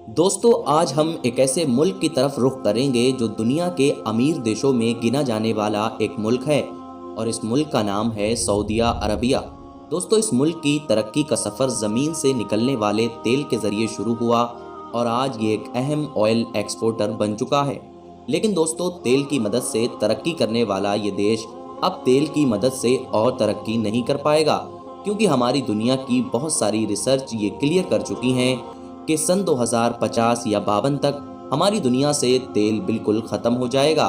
दोस्तों, आज हम एक ऐसे मुल्क की तरफ रुख करेंगे जो दुनिया के अमीर देशों में गिना जाने वाला एक मुल्क है और इस मुल्क का नाम है सऊदिया अरबिया। दोस्तों, इस मुल्क की तरक्की का सफ़र ज़मीन से निकलने वाले तेल के ज़रिए शुरू हुआ और आज ये एक अहम ऑयल एक्सपोर्टर बन चुका है। लेकिन दोस्तों, तेल की मदद से तरक्की करने वाला ये देश अब तेल की मदद से और तरक्की नहीं कर पाएगा, क्योंकि हमारी दुनिया की बहुत सारी रिसर्च ये क्लियर कर चुकी हैं कि सन 2050 या 52 तक हमारी दुनिया से तेल बिल्कुल ख़त्म हो जाएगा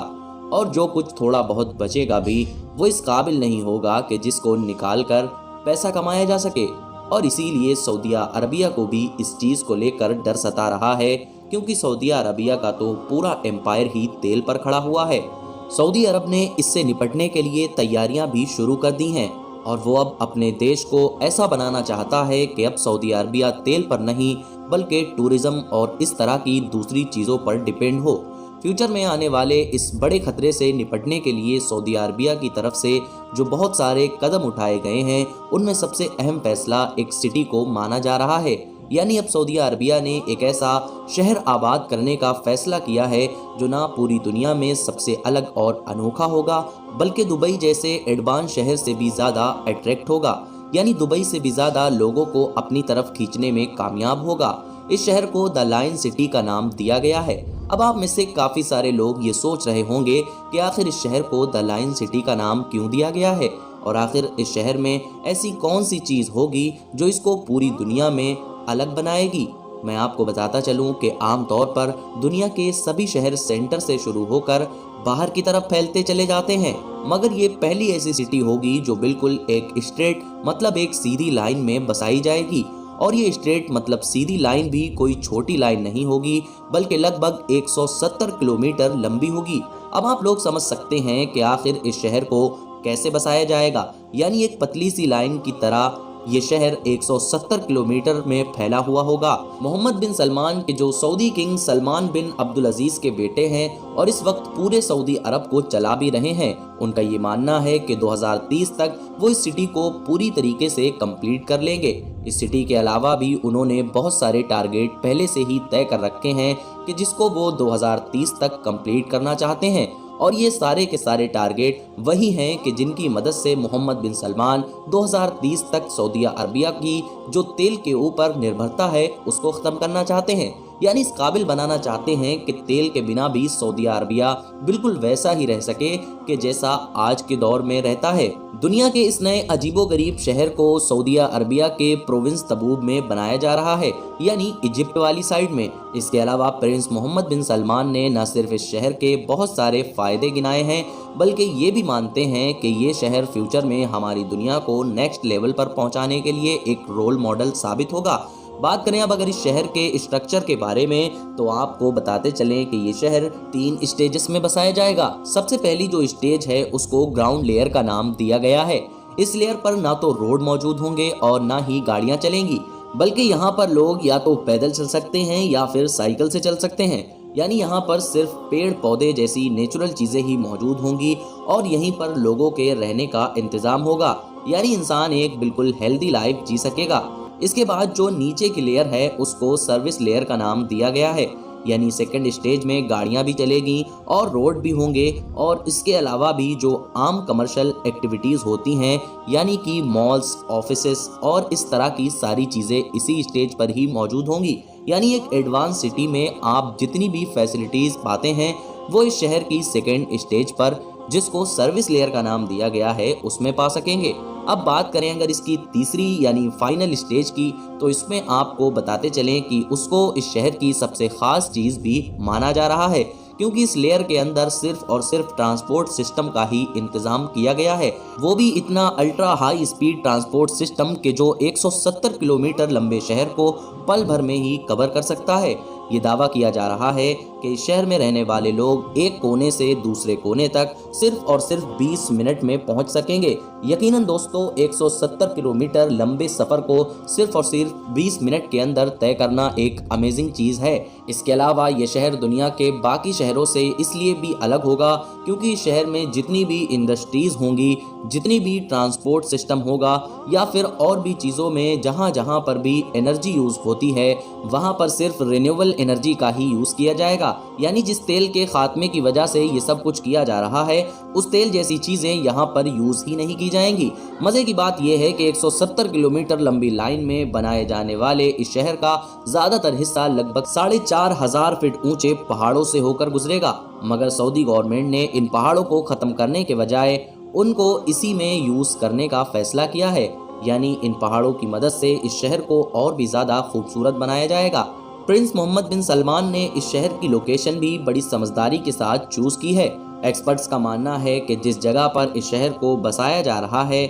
और जो कुछ थोड़ा बहुत बचेगा भी वो इस काबिल नहीं होगा कि जिसको निकाल कर पैसा कमाया जा सके। और इसीलिए सऊदिया अरबिया को भी इस चीज़ को लेकर डर सता रहा है, क्योंकि सऊदिया अरबिया का तो पूरा एम्पायर ही तेल पर खड़ा हुआ है। सऊदी अरब ने इससे निपटने के लिए तैयारियां भी शुरू कर दी हैं और वो अब अपने देश को ऐसा बनाना चाहता है कि अब सऊदी अरबिया तेल पर नहीं बल्कि टूरिज्म और इस तरह की दूसरी चीज़ों पर डिपेंड हो। फ्यूचर में आने वाले इस बड़े खतरे से निपटने के लिए सऊदी अरबिया की तरफ से जो बहुत सारे कदम उठाए गए हैं, उनमें सबसे अहम फैसला एक सिटी को माना जा रहा है। यानी अब सऊदी अरबिया ने एक ऐसा शहर आबाद करने का फैसला किया है जो ना पूरी दुनिया में सबसे अलग और अनोखा होगा, बल्कि दुबई जैसे एडवांस शहर से भी ज़्यादा अट्रैक्ट होगा। यानी दुबई से भी ज़्यादा लोगों को अपनी तरफ खींचने में कामयाब होगा। इस शहर को द लायन सिटी का नाम दिया गया है। अब आप में से काफ़ी सारे लोग ये सोच रहे होंगे कि आखिर इस शहर को द लायन सिटी का नाम क्यों दिया गया है और आखिर इस शहर में ऐसी कौन सी चीज़ होगी जो इसको पूरी दुनिया में अलग बनाएगी। मैं आपको बताता चलूं कि आमतौर पर दुनिया के सभी शहर सेंटर से शुरू होकर बाहर की तरफ फैलते चले जाते हैं, मगर ये पहली ऐसी सिटी होगी जो बिल्कुल एक स्ट्रेट मतलब एक सीधी लाइन में बसाई जाएगी। और ये स्ट्रेट मतलब सीधी लाइन भी कोई छोटी लाइन नहीं होगी, बल्कि लगभग 170 किलोमीटर लंबी होगी। अब आप लोग समझ सकते हैं कि आखिर इस शहर को कैसे बसाया जाएगा। यानी एक पतली सी लाइन की तरह ये शहर 170 किलोमीटर में फैला हुआ होगा। मोहम्मद बिन सलमान के जो सऊदी किंग सलमान बिन अब्दुल अजीज के बेटे हैं और इस वक्त पूरे सऊदी अरब को चला भी रहे हैं, उनका ये मानना है कि 2030 तक वो इस सिटी को पूरी तरीके से कंप्लीट कर लेंगे। इस सिटी के अलावा भी उन्होंने बहुत सारे टारगेट पहले से ही तय कर रखे हैं कि जिसको वो 2030 तक कंप्लीट करना चाहते हैं। और ये सारे के सारे टारगेट वही हैं कि जिनकी मदद से मोहम्मद बिन सलमान 2030 तक सऊदिया अरबिया की जो तेल के ऊपर निर्भरता है उसको ख़त्म करना चाहते हैं। यानी इस काबिल बनाना चाहते हैं कि तेल के बिना भी सऊदिया अरबिया बिल्कुल वैसा ही रह सके कि जैसा आज के दौर में रहता है। दुनिया के इस नए अजीबोगरीब शहर को सऊदिया अरबिया के प्रोविंस तबूब में बनाया जा रहा है, यानी इजिप्ट वाली साइड में। इसके अलावा प्रिंस मोहम्मद बिन सलमान ने न सिर्फ इस शहर के बहुत सारे फ़ायदे गिनाए हैं, बल्कि ये भी मानते हैं कि ये शहर फ्यूचर में हमारी दुनिया को नेक्स्ट लेवल पर पहुंचाने के लिए एक रोल मॉडल साबित होगा। बात करें अब अगर इस शहर के स्ट्रक्चर के बारे में, तो आपको बताते चलें कि ये शहर 3 स्टेजेस में बसाया जाएगा। सबसे पहली जो स्टेज है उसको ग्राउंड लेयर का नाम दिया गया है। इस लेयर पर ना तो रोड मौजूद होंगे और ना ही गाड़ियां चलेंगी, बल्कि यहाँ पर लोग या तो पैदल चल सकते हैं या फिर साइकिल से चल सकते हैं। यानी यहाँ पर सिर्फ पेड़ पौधे जैसी नेचुरल चीज़ें ही मौजूद होंगी और यहीं पर लोगों के रहने का इंतज़ाम होगा। यानी इंसान एक बिल्कुल हेल्दी लाइफ जी सकेगा। इसके बाद जो नीचे की लेयर है उसको सर्विस लेयर का नाम दिया गया है। यानी सेकंड स्टेज में गाड़ियां भी चलेगी और रोड भी होंगे और इसके अलावा भी जो आम कमर्शियल एक्टिविटीज़ होती हैं, यानी कि मॉल्स, ऑफिसेस और इस तरह की सारी चीज़ें इसी स्टेज पर ही मौजूद होंगी। यानी एक एडवांस सिटी में आप जितनी भी फैसिलिटीज़ पाते हैं वो इस शहर की सेकेंड स्टेज पर, जिसको सर्विस लेयर का नाम दिया गया है, उसमें पा सकेंगे। अब बात करें अगर इसकी तीसरी यानी फाइनल स्टेज की, तो इसमें आपको बताते चलें कि उसको इस शहर की सबसे ख़ास चीज़ भी माना जा रहा है, क्योंकि इस लेयर के अंदर सिर्फ और सिर्फ ट्रांसपोर्ट सिस्टम का ही इंतज़ाम किया गया है। वो भी इतना ultra high speed transport system के जो 170 किलोमीटर लंबे शहर को पल भर में ही कवर कर सकता है। ये दावा किया जा रहा है कि इस शहर में रहने वाले लोग एक कोने से दूसरे कोने तक सिर्फ और सिर्फ 20 मिनट में पहुंच सकेंगे। यकीनन दोस्तों, 170 किलोमीटर लंबे सफ़र को सिर्फ और सिर्फ 20 मिनट के अंदर तय करना एक अमेजिंग चीज़ है। इसके अलावा ये शहर दुनिया के बाकी शहरों से इसलिए भी अलग होगा क्योंकि इस शहर में जितनी भी इंडस्ट्रीज़ होंगी, जितनी भी ट्रांसपोर्ट सिस्टम होगा या फिर और भी चीज़ों में जहाँ जहाँ पर भी एनर्जी यूज़ होती है, वहाँ पर सिर्फ रिन्यूएबल एनर्जी का ही यूज किया जाएगा। यानी जिस तेल के खात्मे की वजह से ये सब कुछ किया जा रहा है, उस तेल जैसी चीजें यहाँ पर यूज ही नहीं की जाएंगी। मजे की बात यह है कि 170 किलोमीटर लंबी लाइन में बनाए जाने वाले इस शहर का ज्यादातर हिस्सा लगभग 4,500 फीट ऊंचे पहाड़ों से होकर गुजरेगा। मगर सऊदी गवर्नमेंट ने इन पहाड़ों को खत्म करने के बजाय उनको इसी में यूज करने का फैसला किया है। यानी इन पहाड़ों की मदद से इस शहर को और भी ज्यादा खूबसूरत बनाया जाएगा। प्रिंस मोहम्मद बिन सलमान ने इस शहर की लोकेशन भी बड़ी समझदारी के साथ चूज की है। एक्सपर्ट्स का मानना है कि जिस जगह पर इस शहर को बसाया जा रहा है,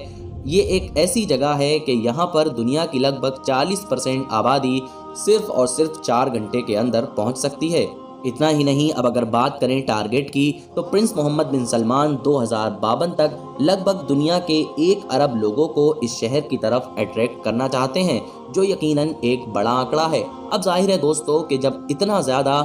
ये एक ऐसी जगह है कि यहाँ पर दुनिया की लगभग 40% आबादी सिर्फ और सिर्फ 4 घंटे के अंदर पहुँच सकती है। इतना ही नहीं, अब अगर बात करें टारगेट की, तो प्रिंस मोहम्मद बिन सलमान 2052 तक लगभग दुनिया के 1 अरब लोगों को इस शहर की तरफ अट्रैक्ट करना चाहते हैं, जो यकीनन एक बड़ा आंकड़ा है। अब जाहिर है दोस्तों कि जब इतना ज़्यादा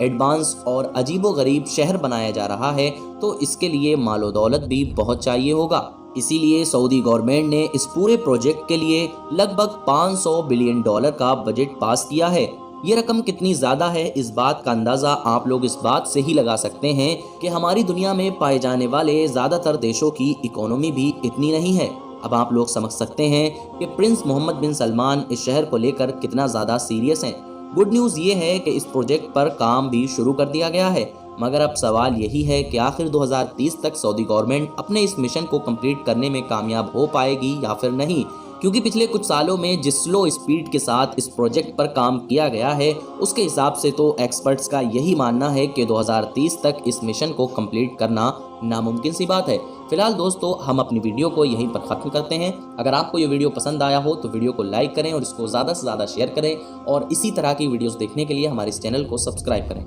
एडवांस और अजीबोगरीब शहर बनाया जा रहा है, तो इसके लिए मालो दौलत भी बहुत चाहिए होगा। इसीलिए सऊदी गवर्नमेंट ने इस पूरे प्रोजेक्ट के लिए लगभग $500 बिलियन का बजट पास किया है। ये रकम कितनी ज़्यादा है, इस बात का अंदाज़ा आप लोग इस बात से ही लगा सकते हैं कि हमारी दुनिया में पाए जाने वाले ज़्यादातर देशों की इकोनॉमी भी इतनी नहीं है। अब आप लोग समझ सकते हैं कि प्रिंस मोहम्मद बिन सलमान इस शहर को लेकर कितना ज़्यादा सीरियस हैं। गुड न्यूज़ ये है कि इस प्रोजेक्ट पर काम भी शुरू कर दिया गया है। मगर अब सवाल यही है कि आखिर 2030 तक सऊदी गवर्नमेंट अपने इस मिशन को कंप्लीट करने में कामयाब हो पाएगी या फिर नहीं। क्योंकि पिछले कुछ सालों में जिस स्लो स्पीड के साथ इस प्रोजेक्ट पर काम किया गया है, उसके हिसाब से तो एक्सपर्ट्स का यही मानना है कि 2030 तक इस मिशन को कंप्लीट करना नामुमकिन सी बात है। फिलहाल दोस्तों, हम अपनी वीडियो को यहीं पर ख़त्म करते हैं। अगर आपको ये वीडियो पसंद आया हो तो वीडियो को लाइक करें और इसको ज़्यादा से ज़्यादा शेयर करें, और इसी तरह की वीडियोज़ देखने के लिए हमारे इस चैनल को सब्सक्राइब करें।